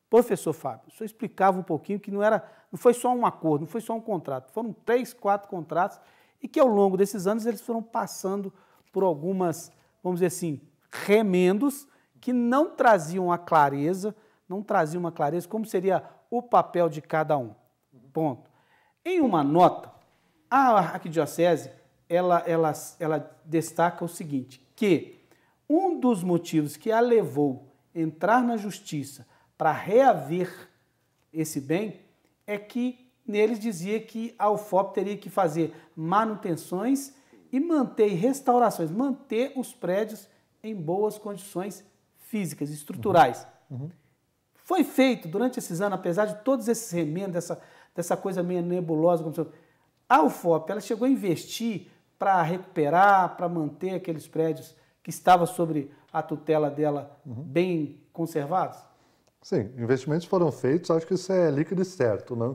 Professor Fábio, o senhor explicava um pouquinho que não foi só um acordo, não foi só um contrato, foram 3, 4 contratos e que ao longo desses anos eles foram passando por algumas, vamos dizer assim, remendos que não traziam a clareza, não traziam uma clareza como seria o papel de cada um. Ponto. Em uma nota, a arquidiocese, ela destaca o seguinte, que um dos motivos que a levou a entrar na justiça para reaver esse bem é que neles dizia que a UFOP teria que fazer manutenções e manter restaurações, manter os prédios em boas condições físicas, estruturais. Foi feito durante esses anos, apesar de todos esses remendos, dessa coisa meio nebulosa, a UFOP ela chegou a investir para recuperar, para manter aqueles prédios que estavam sobre a tutela dela bem conservados? Sim, investimentos foram feitos, acho que isso é líquido e certo, né?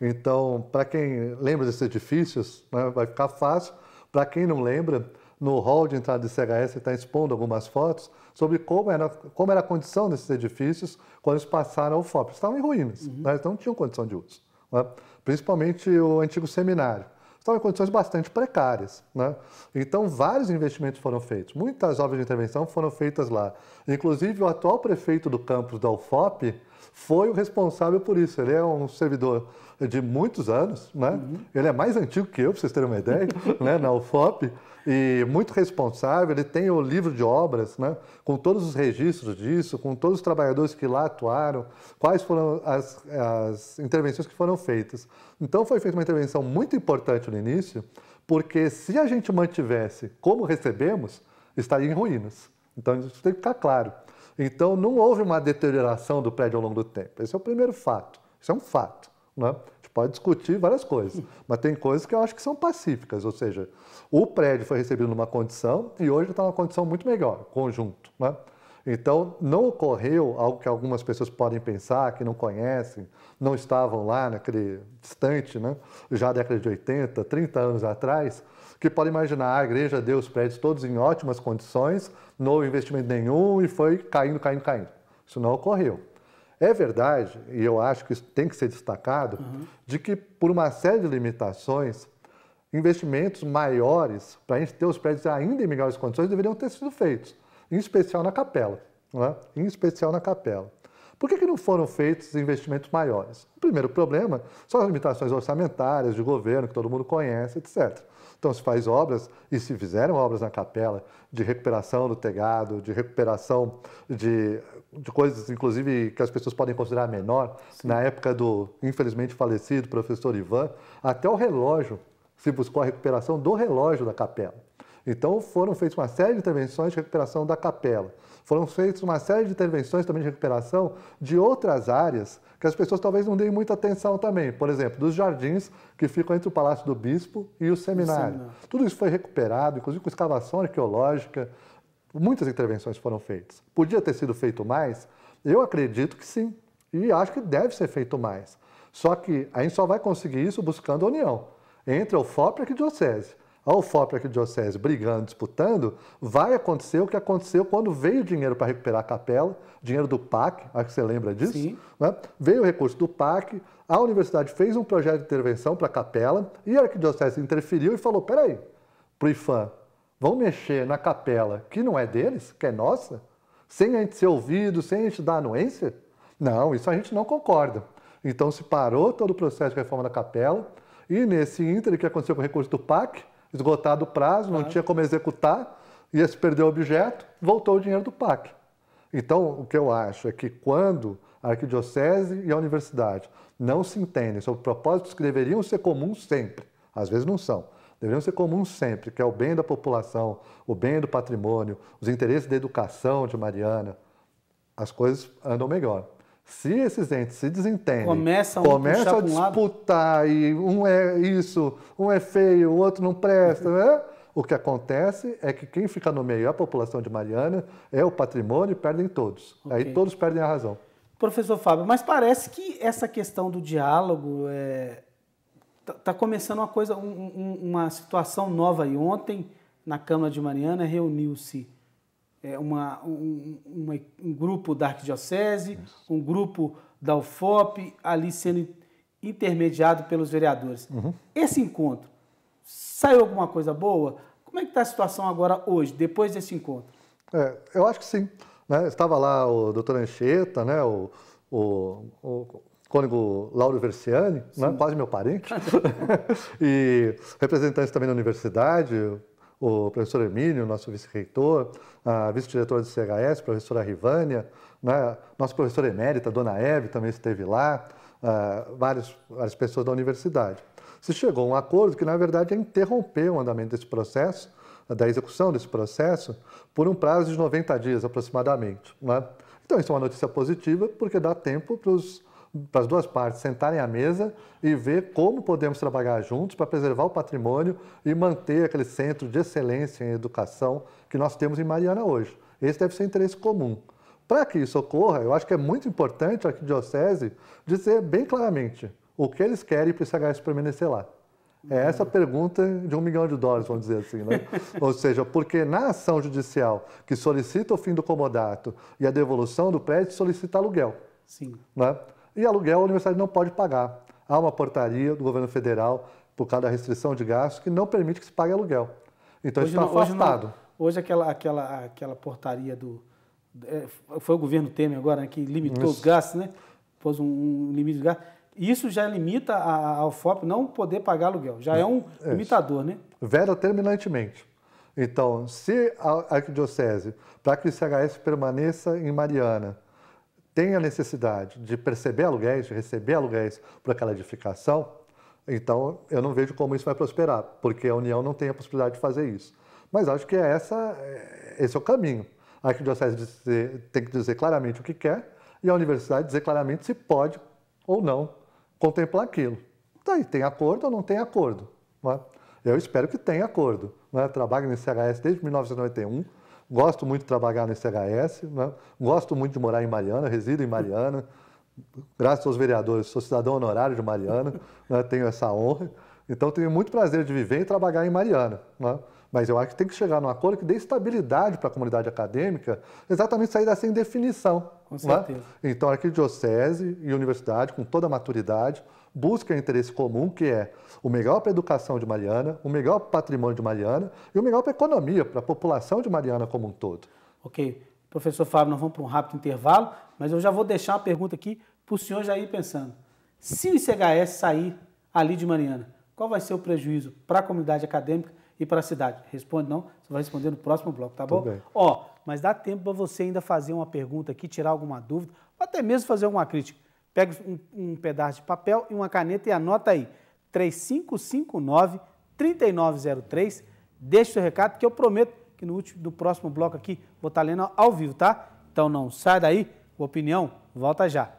Então, para quem lembra desses edifícios, né, vai ficar fácil. Para quem não lembra, no hall de entrada de CHS está expondo algumas fotos sobre como era a condição desses edifícios quando eles passaram ao FOP. Estavam em ruínas, né? Não tinham condição de uso, né? Principalmente o antigo seminário. Estavam em condições bastante precárias, né? Então, vários investimentos foram feitos, muitas obras de intervenção foram feitas lá. Inclusive, o atual prefeito do campus da UFOP foi o responsável por isso. Ele é um servidor de muitos anos, né? Ele é mais antigo que eu, para vocês terem uma ideia, né? Na UFOP, e muito responsável. Ele tem o livro de obras, né? Com todos os registros disso, com todos os trabalhadores que lá atuaram, quais foram as intervenções que foram feitas. Então, foi feita uma intervenção muito importante no início, porque se a gente mantivesse como recebemos, estaria em ruínas. Então, isso tem que ficar claro. Então, não houve uma deterioração do prédio ao longo do tempo. Esse é o primeiro fato. Isso é um fato, né? A gente pode discutir várias coisas, mas tem coisas que eu acho que são pacíficas, ou seja, o prédio foi recebido numa condição e hoje está numa condição muito melhor, conjunto, né? Então, não ocorreu algo que algumas pessoas podem pensar, que não conhecem, não estavam lá naquele distante, né? Já na década de 80, 30 anos atrás, que podem imaginar, a igreja deu os prédios todos em ótimas condições, não houve investimento nenhum e foi caindo, caindo, caindo. Isso não ocorreu. É verdade, e eu acho que isso tem que ser destacado, de que por uma série de limitações, investimentos maiores, para a gente ter os prédios ainda em melhores condições, deveriam ter sido feitos, em especial na capela, né? Em especial na capela. Por que não foram feitos investimentos maiores? O primeiro problema são as limitações orçamentárias de governo, que todo mundo conhece, etc. Então, se faz obras, e se fizeram obras na capela, de recuperação do telhado, de recuperação de coisas, inclusive, que as pessoas podem considerar menor. Sim. Na época do, infelizmente, falecido professor Ivan, até o relógio, se buscou a recuperação do relógio da capela. Então, foram feitas uma série de intervenções de recuperação da capela. Foram feitas uma série de intervenções também de recuperação de outras áreas que as pessoas talvez não deem muita atenção também. Por exemplo, dos jardins que ficam entre o Palácio do Bispo e o seminário. Tudo isso foi recuperado, inclusive com escavação arqueológica. Muitas intervenções foram feitas. Podia ter sido feito mais? Eu acredito que sim. E acho que deve ser feito mais. Só que a gente só vai conseguir isso buscando a união entre a UFOP e a arquidiocese. A UFOP e a arquidiocese brigando, disputando, vai acontecer o que aconteceu quando veio dinheiro para recuperar a capela, dinheiro do PAC, acho que você lembra disso, Sim. Né? Veio o recurso do PAC, a universidade fez um projeto de intervenção para a capela e a arquidiocese interferiu e falou, peraí, pro IFAM, vão mexer na capela que não é deles, que é nossa, sem a gente ser ouvido, sem a gente dar anuência? Não, isso a gente não concorda. Então se parou todo o processo de reforma da capela e nesse ínterim que aconteceu com o recurso do PAC, esgotado o prazo, não tinha como executar, ia se perder o objeto, voltou o dinheiro do PAC. Então, o que eu acho é que quando a arquidiocese e a universidade não se entendem sobre propósitos que deveriam ser comuns sempre, às vezes não são, deveriam ser comuns sempre, que é o bem da população, o bem do patrimônio, os interesses da educação de Mariana, as coisas andam melhor. Se esses entes se desentendem, começam a disputar e um é isso, um é feio, o outro não presta, né? O que acontece é que quem fica no meio é a população de Mariana, é o patrimônio e perdem todos. Okay. Aí todos perdem a razão. Professor Fábio, mas parece que essa questão do diálogo está começando uma coisa, uma situação nova. E ontem, na Câmara de Mariana, reuniu-se um grupo da Arquidiocese, um grupo da UFOP, ali sendo intermediado pelos vereadores. Esse encontro, saiu alguma coisa boa? Como é que está a situação agora hoje, depois desse encontro? Eu acho que sim. Né? Estava lá o doutor Anchieta, né? o cônego Lauro Versiani, né? Quase meu parente, e representantes também da universidade, o professor Hermínio, nosso vice-reitor, a vice-diretora do CHS, a professora Rivânia, né? Nossa professora emérita, dona Hebe, também esteve lá, várias pessoas da universidade. Se chegou a um acordo que, na verdade, é interromper o andamento desse processo, da execução desse processo, por um prazo de 90 dias aproximadamente. Né? Então, isso é uma notícia positiva, porque dá tempo para as duas partes sentarem à mesa e ver como podemos trabalhar juntos para preservar o patrimônio e manter aquele centro de excelência em educação que nós temos em Mariana hoje. Esse deve ser o interesse comum. Para que isso ocorra, eu acho que é muito importante a Arquidiocese dizer bem claramente o que eles querem para o CHS permanecer lá. É essa a pergunta de $1 milhão, vamos dizer assim, né? Ou seja, porque na ação judicial que solicita o fim do comodato e a devolução do prédio, solicita aluguel. Sim. Né? E aluguel a universidade não pode pagar. Há uma portaria do governo federal, por causa da restrição de gastos, que não permite que se pague aluguel. Então, isso está afastado. Hoje aquela portaria foi o governo Temer agora, né, que limitou os gastos, né? Pôs um limite de gastos. Isso já limita a UFOP não poder pagar aluguel. Já é um limitador, né? Vera terminantemente. Então, se a Arquidiocese, para que o CHS permaneça em Mariana, tem a necessidade de perceber aluguéis, de receber aluguéis por aquela edificação, então eu não vejo como isso vai prosperar, porque a União não tem a possibilidade de fazer isso. Mas acho que esse é o caminho. A Arquidiocese tem que dizer claramente o que quer e a universidade dizer claramente se pode ou não contemplar aquilo. Daí, tem acordo ou não tem acordo? Né? Eu espero que tenha acordo. Né? Trabalho no CHS desde 1991, gosto muito de trabalhar no CHS, né? Gosto muito de morar em Mariana, resido em Mariana, graças aos vereadores, sou cidadão honorário de Mariana, né? Tenho essa honra, então tenho muito prazer de viver e trabalhar em Mariana. Né? Mas eu acho que tem que chegar num acordo que dê estabilidade para a comunidade acadêmica, exatamente sair dessa indefinição. Com certeza. Né? Então, a Arquidiocese e a universidade, com toda a maturidade, buscam o interesse comum, que é o melhor para a educação de Mariana, o melhor para o patrimônio de Mariana e o melhor para a economia, para a população de Mariana como um todo. Ok. Professor Fábio, nós vamos para um rápido intervalo, mas eu já vou deixar uma pergunta aqui para o senhor já ir pensando. Se o ICHS sair ali de Mariana, qual vai ser o prejuízo para a comunidade acadêmica e para a cidade? Responde não, você vai responder no próximo bloco, tá bom? Ó, mas dá tempo para você ainda fazer uma pergunta aqui, tirar alguma dúvida, ou até mesmo fazer alguma crítica. Pega um pedaço de papel e uma caneta e anota aí, 3559-3903, deixa o seu recado, que eu prometo que no próximo bloco aqui vou estar lendo ao vivo, tá? Então não sai daí, opinião, volta já.